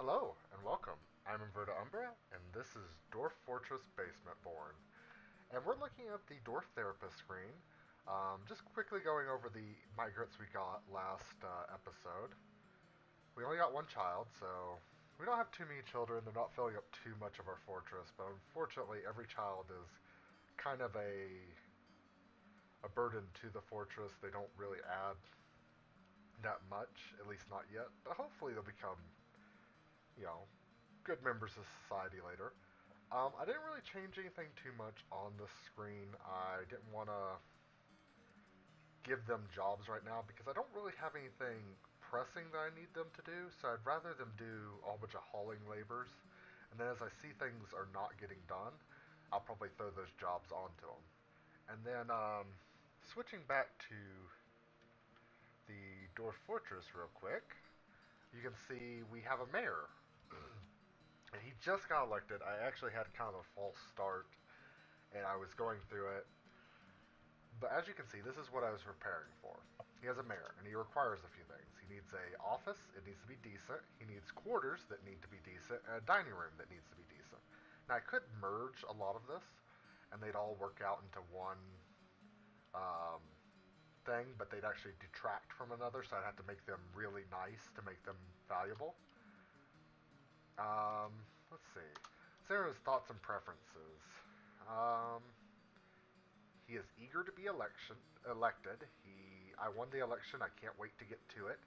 Hello and welcome. I'm Inverta Umbra, and this is Dwarf Fortress Basement Born. And we're looking at the Dwarf Therapist screen, just quickly going over the migrants we got last episode. We only got one child, so we don't have too many children. They're not filling up too much of our fortress, but unfortunately, every child is kind of a burden to the fortress. They don't really add that much, at least not yet. But hopefully, they'll become, you know, good members of society later. I didn't really change anything too much on the screen. I didn't want to give them jobs right now because I don't really have anything pressing that I need them to do. So I'd rather them do a whole bunch of hauling labors. And then as I see things are not getting done, I'll probably throw those jobs onto them. And then switching back to the Dwarf Fortress real quick, you can see we have a mayor. And he just got elected. I actually had kind of a false start, and I was going through it. But as you can see, this is what I was preparing for. He has a mayor, and he requires a few things. He needs a office, it needs to be decent. He needs quarters that need to be decent, and a dining room that needs to be decent. Now, I could merge a lot of this, and they'd all work out into one um, thing, but they'd actually detract from another, so I'd have to make them really nice to make them valuable. Let's see. Sarah's thoughts and preferences. Um, he is eager to be elected. I won the election. I can't wait to get to it.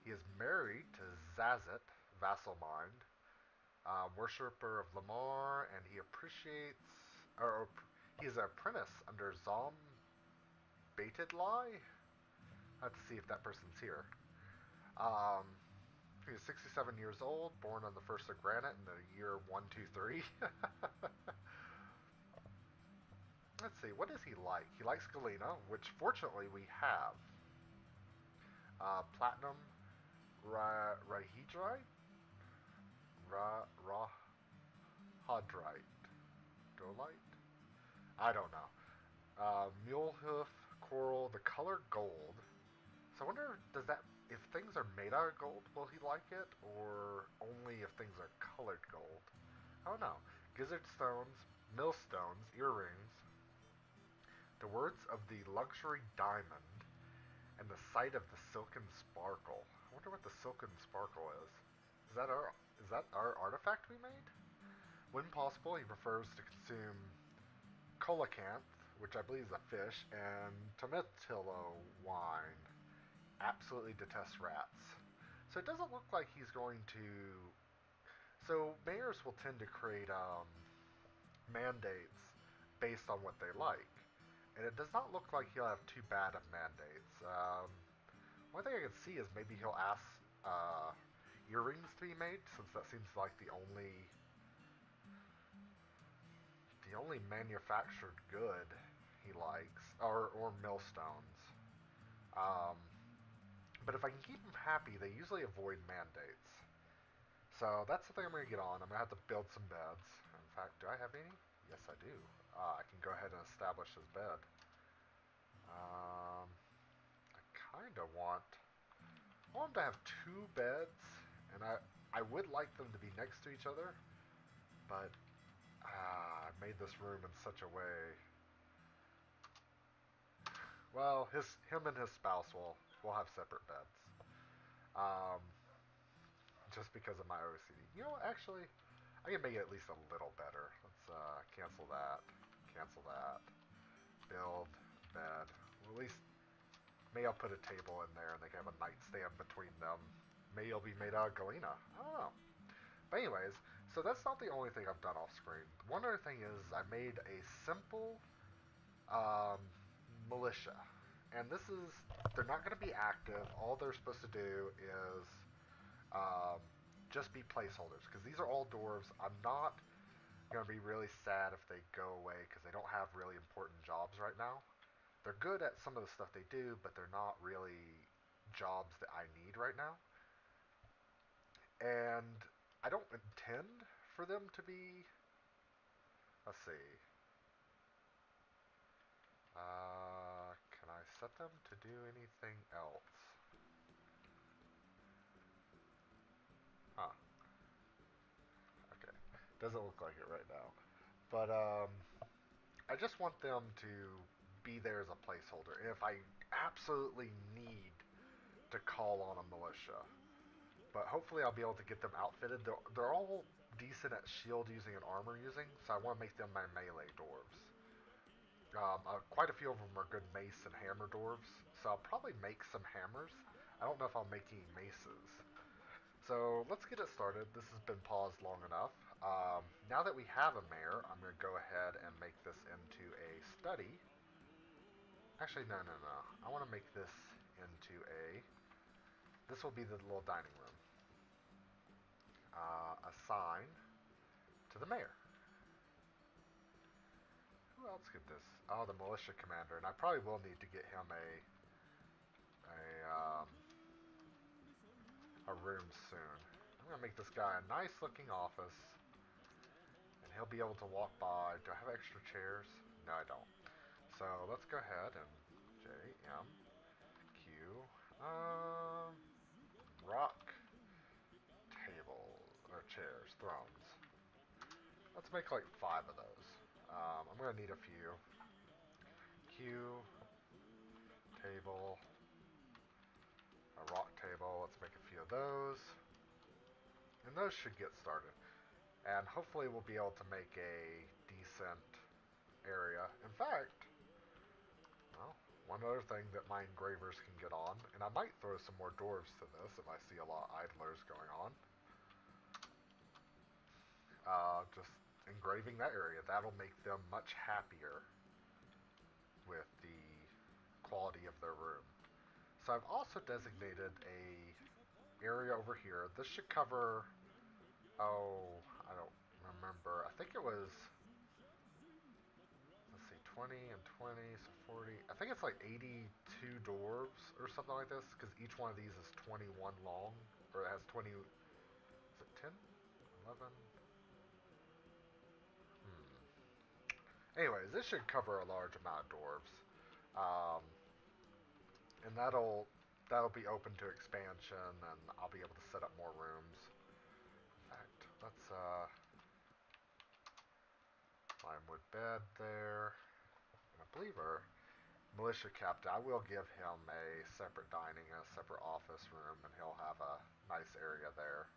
He is married to Zazit, Vasselmind, worshipper of Lamar, and he appreciates, or he is an apprentice under Zom Baitedly. I have to see if that person's here. Um, he is 67 years old, born on the 1st of Granite in the year 123. Let's see, what does he like? He likes Galena, which fortunately we have. Platinum Rahydrite? Rahydrite? Dolite? I don't know. Mulehoof Coral, the color gold. So I wonder, does that, if things are made out of gold, will he like it? Or only if things are colored gold? I don't know. Gizzard stones, millstones, earrings, the words of the luxury diamond, and the sight of the silken sparkle. I wonder what the silken sparkle is. Is that our artifact we made? When possible, he prefers to consume coelacanth, which I believe is a fish, and tomatillo wine. Absolutely detests rats. So it doesn't look like he's going to. So mayors will tend to create mandates based on what they like, and it does not look like he'll have too bad of mandates. One thing I can see is maybe he'll ask earrings to be made, since that seems like the only manufactured good he likes, or millstones. Um, but if I can keep them happy, they usually avoid mandates. So that's the thing I'm going to get on. I'm going to have to build some beds. In fact, do I have any? Yes, I do. I can go ahead and establish his bed. I kind of want him to have two beds, and I would like them to be next to each other, but I made this room in such a way. Well, him and his spouse will have separate beds. Um, just because of my OCD. You know, actually, I can make it at least a little better. Let's cancel that. Cancel that. Build bed. Well, at least maybe I'll put a table in there and they can have a nightstand between them. Maybe it'll be made out of galena. I don't know. But anyways, so that's not the only thing I've done off screen. One other thing is I made a simple um, militia. And they're not going to be active. All they're supposed to do is um, just be placeholders. Because these are all dwarves. I'm not going to be really sad if they go away because they don't have really important jobs right now. They're good at some of the stuff they do, but they're not really jobs that I need right now. And I don't intend for them to be. Let's see. Can I set them to do anything else? Huh. Doesn't look like it right now. But I just want them to be there as a placeholder. And if I absolutely need to call on a militia, but hopefully I'll be able to get them outfitted. They're all decent at shield using and armor using, so I want to make them my melee dwarves. Quite a few of them are good mace and hammer dwarves, so I'll probably make some hammers. I don't know if I'll make any maces. So let's get it started. This has been paused long enough. Now that we have a mayor, I'm going to go ahead and make this into a study. Actually, no, no, no. I want to make this into a... This will be the little dining room. Assign to the mayor. Who else could this? Oh, the militia commander, and I probably will need to get him a room soon. I'm gonna make this guy a nice looking office, and he'll be able to walk by. Do I have extra chairs? No, I don't. So let's go ahead and J M Q rock table or chairs, thrones. Let's make like 5 of those. I'm gonna need a few. Q table, a rock table. Let's make a few of those. And those should get started. And hopefully we'll be able to make a decent area. In fact, well, one other thing that my engravers can get on, and I might throw some more dwarves to this if I see a lot of idlers going on. Just engraving that area. That'll make them much happier with the quality of their room. So I've also designated a area over here. This should cover, oh, I don't remember. I think it was, let's see, 20 and 20, so 40. I think it's like 82 dwarves or something like this, because each one of these is 21 long, or it has 20, is it 10? 11? Anyways, this should cover a large amount of dwarves. Um, and that'll be open to expansion, and I'll be able to set up more rooms. In fact, let's find wood bed there. And I believe our militia captain, I will give him a separate dining, a separate office room, and he'll have a nice area there.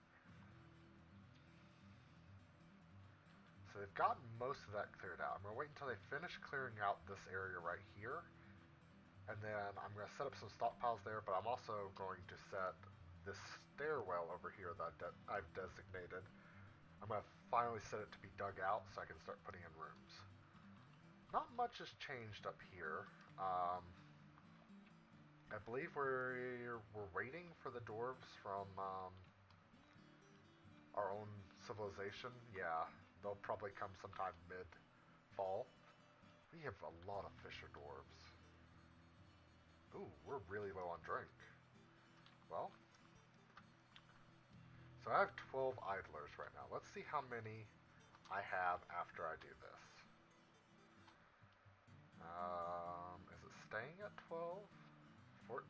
So they've gotten most of that cleared out. I'm going to wait until they finish clearing out this area right here. And then I'm going to set up some stockpiles there, but I'm also going to set this stairwell over here that I've designated. I'm going to finally set it to be dug out so I can start putting in rooms. Not much has changed up here. I believe we're waiting for the dwarves from our own civilization. Yeah, they'll probably come sometime mid-fall. We have a lot of fisher dwarves. Ooh, we're really low on drink. Well, so I have 12 idlers right now. Let's see how many I have after I do this. Is it staying at 12? 14,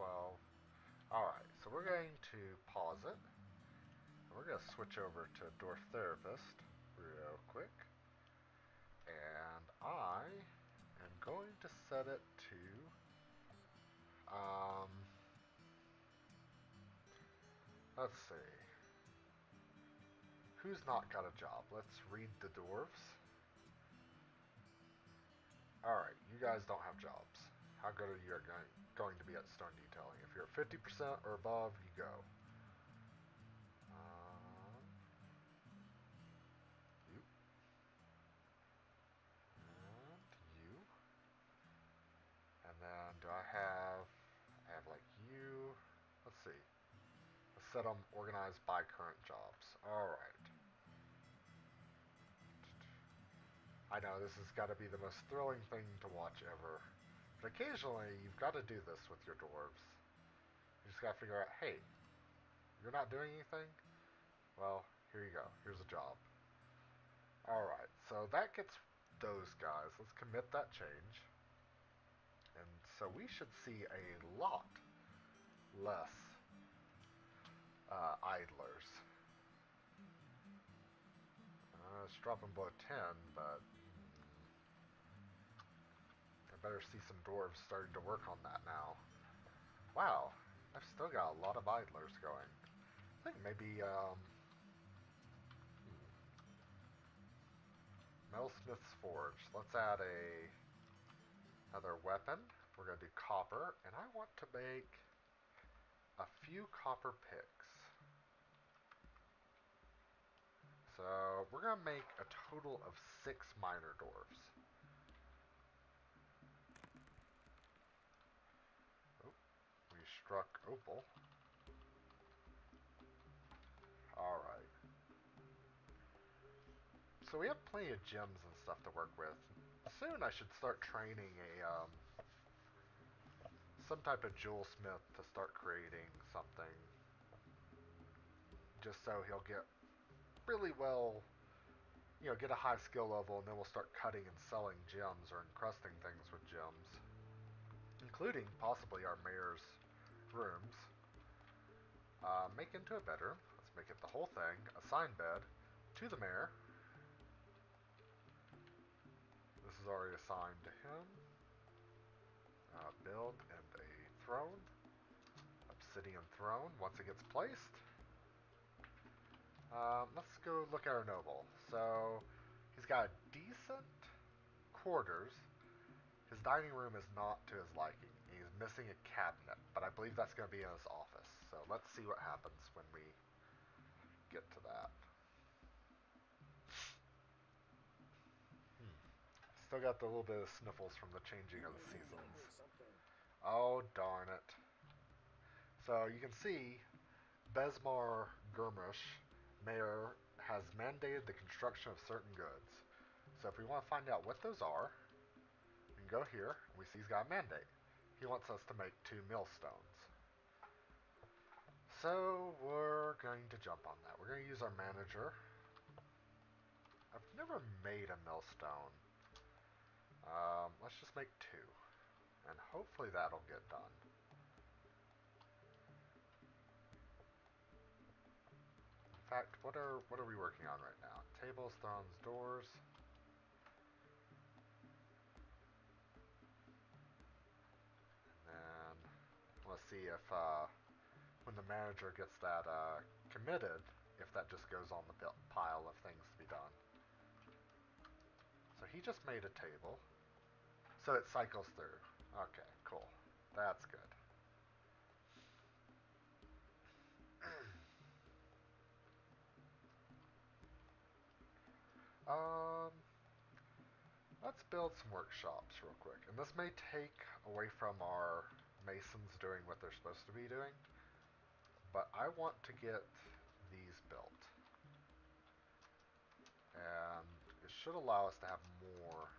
12. Alright, so we're going to pause it. We're going to switch over to Dwarf Therapist real quick. And I am going to set it to... let's see. Who's not got a job? Let's read the dwarves. Alright, you guys don't have jobs. How good are you going to be at stone detailing? If you're at 50% or above, you go. You. And you. And then do I have like you. Let's see. Let's set them organized by current jobs. Alright. I know this has got to be the most thrilling thing to watch ever. But occasionally, you've got to do this with your dwarves. You just got to figure out, hey, you're not doing anything? Well, here you go. Here's a job. Alright, so that gets those guys. Let's commit that change. And so we should see a lot less idlers. Let's drop them below 10, but I better see some dwarves starting to work on that now. Wow, I've still got a lot of idlers going. I think maybe, Metalsmith's Forge. Let's add another weapon. We're going to do copper, and I want to make a few copper picks. So we're going to make a total of 6 miner dwarves. Oh, we struck opal. Alright. So we have plenty of gems and stuff to work with. Soon I should start training some type of jewel smith to start creating something. Just so he'll get really well, get a high skill level, and then we'll start cutting and selling gems or encrusting things with gems. Including possibly our mayor's rooms. Make into a bedroom. Let's make it the whole thing. Assign bed to the mayor. This is already assigned to him. Build and a throne. Obsidian throne once it gets placed. Let's go look at our noble. So he's got decent quarters. His dining room is not to his liking. He's missing a cabinet, but I believe that's going to be in his office. So let's see what happens when we get to that. Still got the little bit of sniffles from the changing of the seasons. Oh, darn it. So you can see Besmar Gurmush, mayor, has mandated the construction of certain goods. So if we want to find out what those are, we can go here, and we see he's got a mandate. He wants us to make 2 millstones. So we're going to jump on that. We're going to use our manager. I've never made a millstone. Let's just make 2. And hopefully that'll get done. In fact, what are we working on right now? Tables, thrones, doors. And let's see if when the manager gets that committed, if that just goes on the pile of things to be done. So he just made a table. So it cycles through. Okay, cool. That's good. um, let's build some workshops real quick. And this may take away from our masons doing what they're supposed to be doing. But I want to get these built. And it should allow us to have more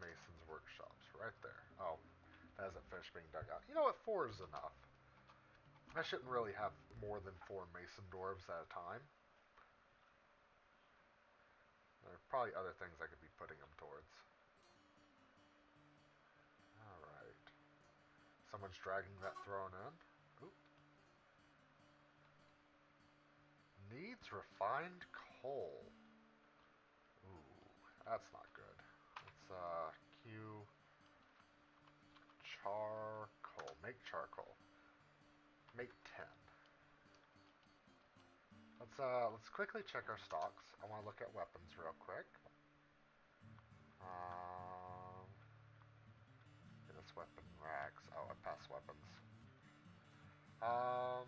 masons workshops right there. Oh, that hasn't finished being dug out. You know what? 4 is enough. I shouldn't really have more than 4 mason dwarves at a time. There are probably other things I could be putting them towards. Alright. Someone's dragging that throne in. Oop. Needs refined coal. Ooh, that's not good. Let's Q charcoal. Make charcoal. Make 10. Let's quickly check our stocks. I want to look at weapons real quick. This weapon racks. Oh, I passed weapons. I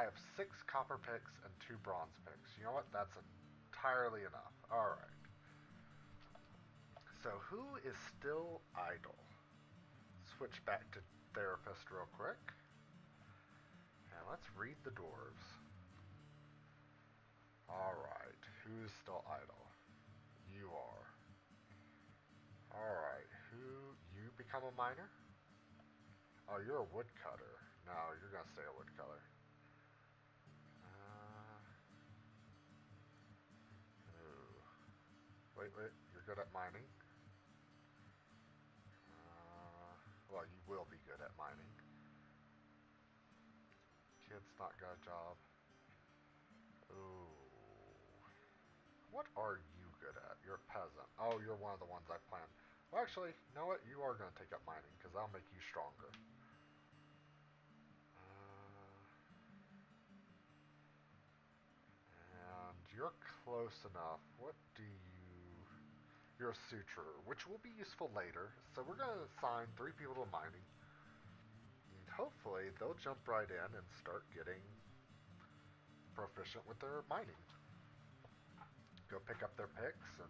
have 6 copper picks and 2 bronze picks. You know what? That's entirely enough. Alright. So who is still idle? Switch back to therapist real quick. And let's read the dwarves. Alright. Who's still idle? You are. Alright. You become a miner? Oh, you're a woodcutter. No, you're gonna stay a woodcutter. Wait, you're good at mining? Well, you will be good at mining. Kid's not got a job. Ooh. What are you good at? You're a peasant. Oh, you're one of the ones I planned. Well, actually, you know what? You are going to take up mining, because that'll make you stronger. And you're close enough. What do you... You're a suturer, which will be useful later. So we're going to assign 3 people to mining. And hopefully, they'll jump right in and start getting proficient with their mining. Go pick up their picks and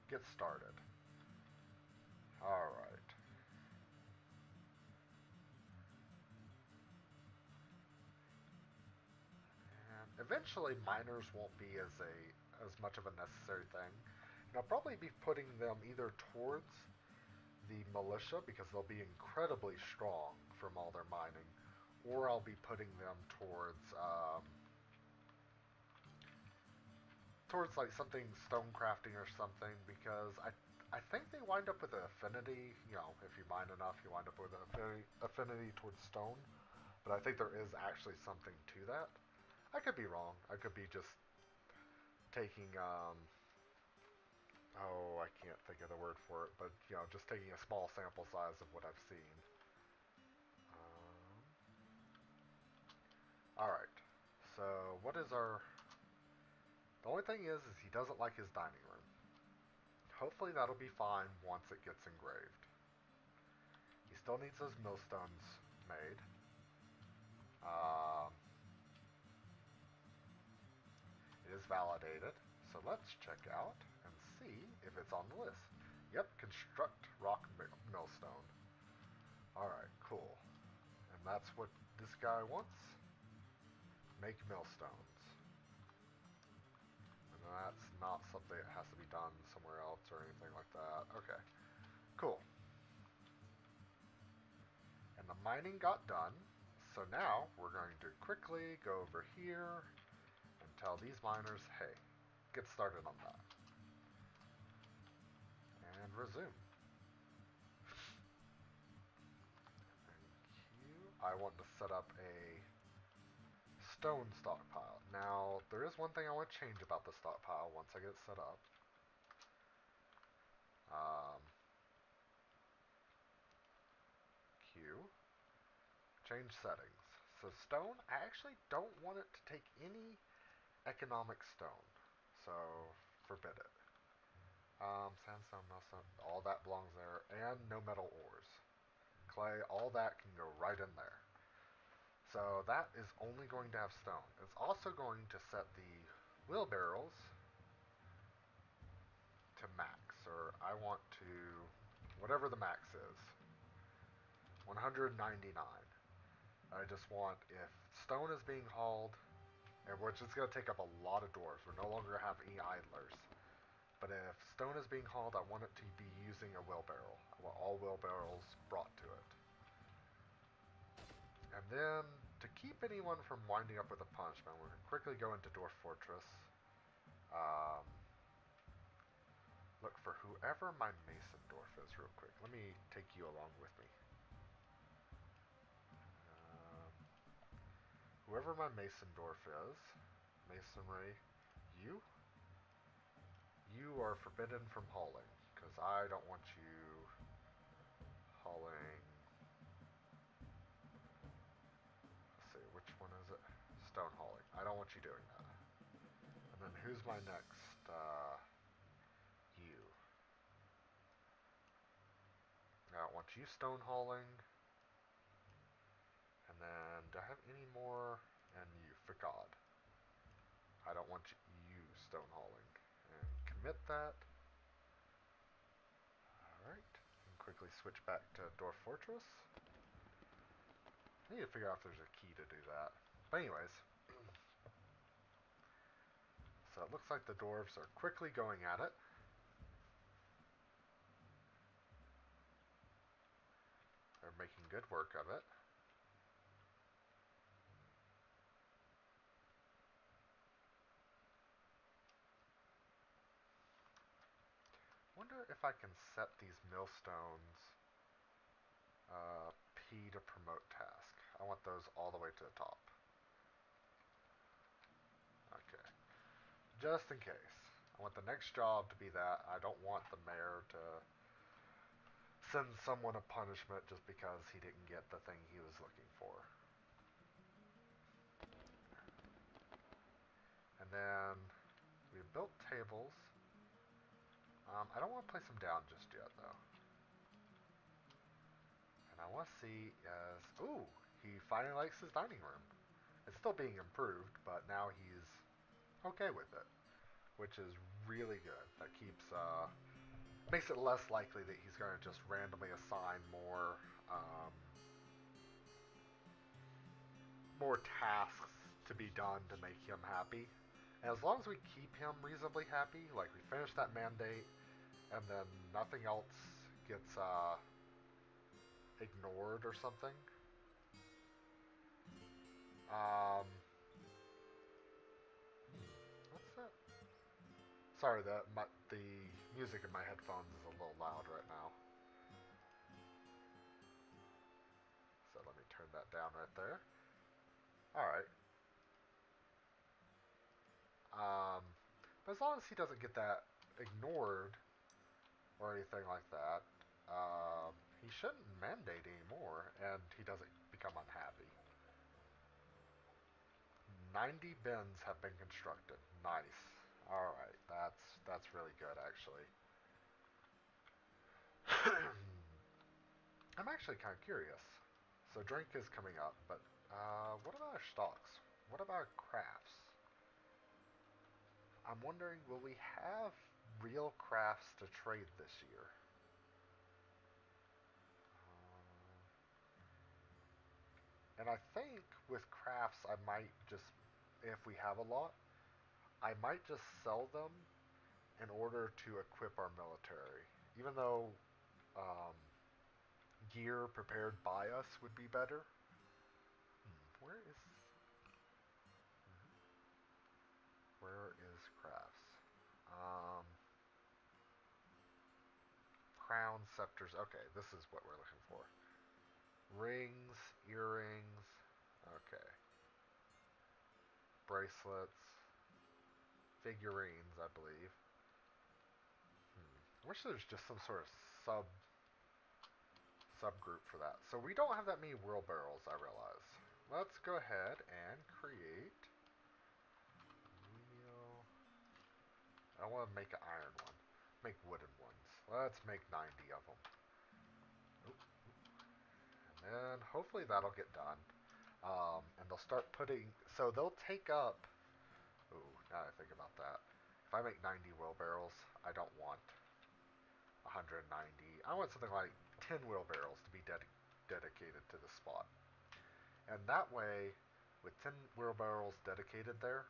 get started. Alright. And eventually miners won't be as much of a necessary thing. And I'll probably be putting them either towards the militia because they'll be incredibly strong from all their mining, or I'll be putting them towards like something stone crafting or something because I think they wind up with an affinity. You know, if you mine enough, you wind up with an affinity towards stone. But I think there is actually something to that. I could be wrong. I could be just taking oh, I can't think of the word for it, but you know, just taking a small sample size of what I've seen. All right. So what is our? The only thing is he doesn't like his dining room. Hopefully that'll be fine once it gets engraved. He still needs those millstones made. Um, it is validated, so let's check out and see if it's on the list. Yep, construct rock millstone. Alright, cool. And that's what this guy wants. Make millstones. And that's not something that has to be done somewhere else or anything like that. Okay, cool. And the mining got done. So now we're going to quickly go over here and tell these miners, hey, get started on that. And resume. Thank you. I want to set up a stone stockpile. Now, there is one thing I want to change about the stockpile once I get it set up. Q. Change settings. So stone, I actually don't want it to take any economic stone. So, forbid it. Sandstone, meltstone, all that belongs there. And no metal ores. Clay, all that can go right in there. So that is only going to have stone. It's also going to set the wheelbarrows to max, or I want to, whatever the max is, 199. I just want, if stone is being hauled, and which is going to take up a lot of dwarves, we're no longer have any idlers. But if stone is being hauled, I want it to be using a wheelbarrow. I want all wheelbarrows brought to it. And then, to keep anyone from winding up with a punishment, we're going to quickly go into Dwarf Fortress. Look for whoever my Mason Dwarf is real quick. Let me take you along with me. Whoever my Mason Dwarf is, Masonry, you are forbidden from hauling, because I don't want you hauling. Let's see, which one is it? Stone hauling. I don't want you doing that. And then who's my next? You. I don't want you stone hauling. And then, do I have any more? And you, for God. I don't want you stone hauling. And commit that. Alright. And quickly switch back to Dwarf Fortress. I need to figure out if there's a key to do that. But anyways. So it looks like the dwarves are quickly going at it. They're making good work of it. Wonder if I can set these millstones P to promote task. I want those all the way to the top. just in case. I want the next job to be that. I don't want the mayor to send someone a punishment just because he didn't get the thing he was looking for. And then we built tables. I don't want to place them down just yet, though. And I want to see as... Ooh, he finally likes his dining room. It's still being improved, but now he's okay with it, which is really good. That makes it less likely that he's going to just randomly assign um, more tasks to be done to make him happy. And as long as we keep him reasonably happy, like we finish that mandate, and then nothing else gets ignored or something. Um, what's that? Sorry, the music in my headphones is a little loud right now. So let me turn that down right there. All right. Um, but as long as he doesn't get that ignored or anything like that, he shouldn't mandate anymore, and he doesn't become unhappy. 90 bins have been constructed. Nice. All right, that's really good actually. I'm actually kind of curious. So drink is coming up, but what about our stocks? What about our crafts? I'm wondering, will we have real crafts to trade this year? And I think with crafts, I might just, if we have a lot, I might just sell them in order to equip our military. Even though um, gear prepared by us would be better. Where is where is crafts? Um, Crown scepters. Okay, this is what we're looking for. Rings, earrings. Okay, bracelets, figurines. I believe. I wish there's just some sort of subgroup for that. So we don't have that many wheelbarrows, I realize. Let's go ahead and create wheel. I want to make an iron one. Make wooden ones. Let's make 90 of them. And then hopefully that'll get done. And they'll start putting... So they'll take up... Ooh, now that I think about that. If I make 90 wheelbarrows, I don't want 190. I want something like 10 wheelbarrows to be dedicated to the spot. And that way, with 10 wheelbarrows dedicated there,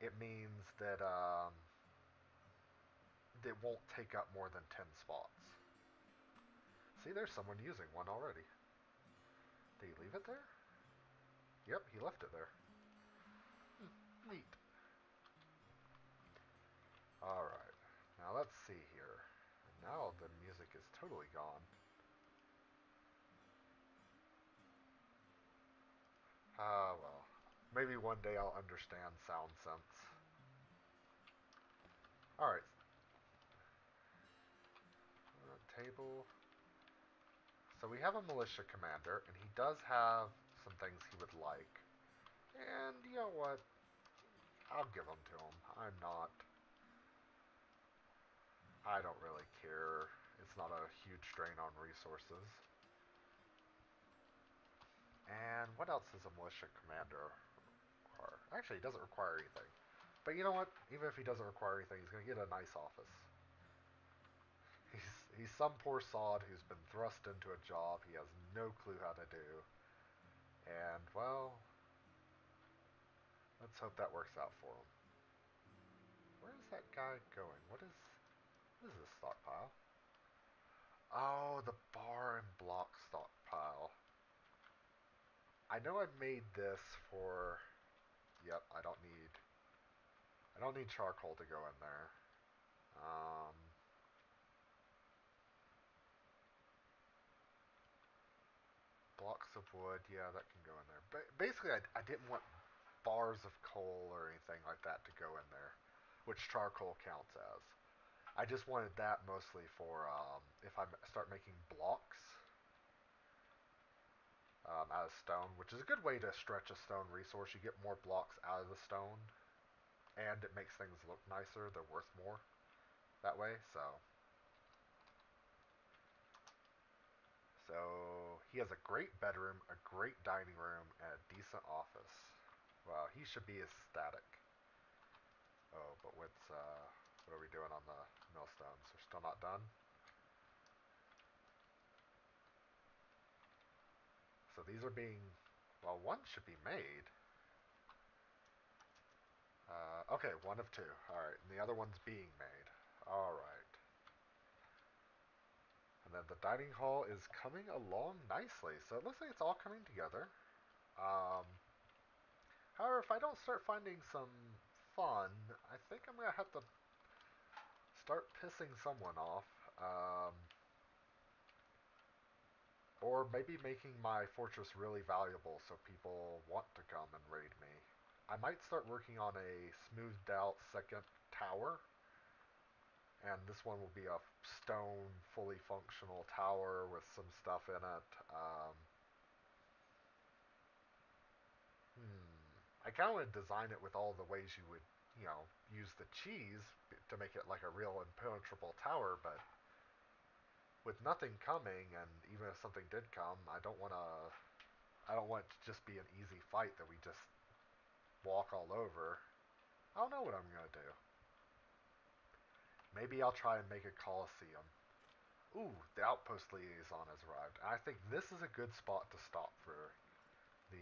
it means that it won't take up more than 10 spots. See, there's someone using one already. Did he leave it there? Yep, he left it there. Neat. Alright, now let's see here. Now the music is totally gone. Ah, well. Maybe one day I'll understand sound sense. Alright. Table. So we have a militia commander, and he does have some things he would like. And you know what? I'll give them to him. I don't really care. It's not a huge drain on resources. And what else does a militia commander require? Actually, he doesn't require anything. But you know what? Even if he doesn't require anything, he's going to get a nice office. He's some poor sod who's been thrust into a job he has no clue how to do. And, well, let's hope that works out for him. Where is that guy going? What is this stockpile? Oh, the bar and block stockpile. I know I made this for... Yep, I don't need charcoal to go in there. Um, blocks of wood, yeah, that can go in there. But basically, I didn't want bars of coal or anything like that to go in there. which charcoal counts as. I just wanted that mostly for if I start making blocks out of stone, which is a good way to stretch a stone resource. You get more blocks out of the stone, and it makes things look nicer. They're worth more that way. So he has a great bedroom, a great dining room, and a decent office. Well, he should be ecstatic. Oh, but what are we doing on the millstones? We're still not done. So these are being, well, one should be made. Okay, one of two. All right, and the other one's being made. All right. And then the dining hall is coming along nicely. So it looks like it's all coming together. Um, However, if I don't start finding some fun, I think I'm gonna have to start pissing someone off. Um, or maybe making my fortress really valuable so people want to come and raid me. I might start working on a smoothed out second tower, and this one will be a stone, fully functional tower with some stuff in it. I kind of want to design it with all the ways you would, use the cheese to make it like a real impenetrable tower, but with nothing coming, and even if something did come, I don't want it to just be an easy fight that we just walk all over. I don't know what I'm gonna do. Maybe I'll try and make a coliseum. Ooh, the outpost liaison has arrived. I think this is a good spot to stop for the.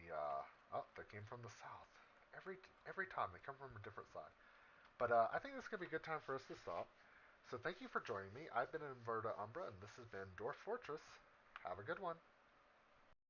Oh, they came from the south. Every time they come from a different side. But I think this is gonna be a good time for us to stop. So thank you for joining me. I've been Inverta Umbra, and this has been Dwarf Fortress. Have a good one.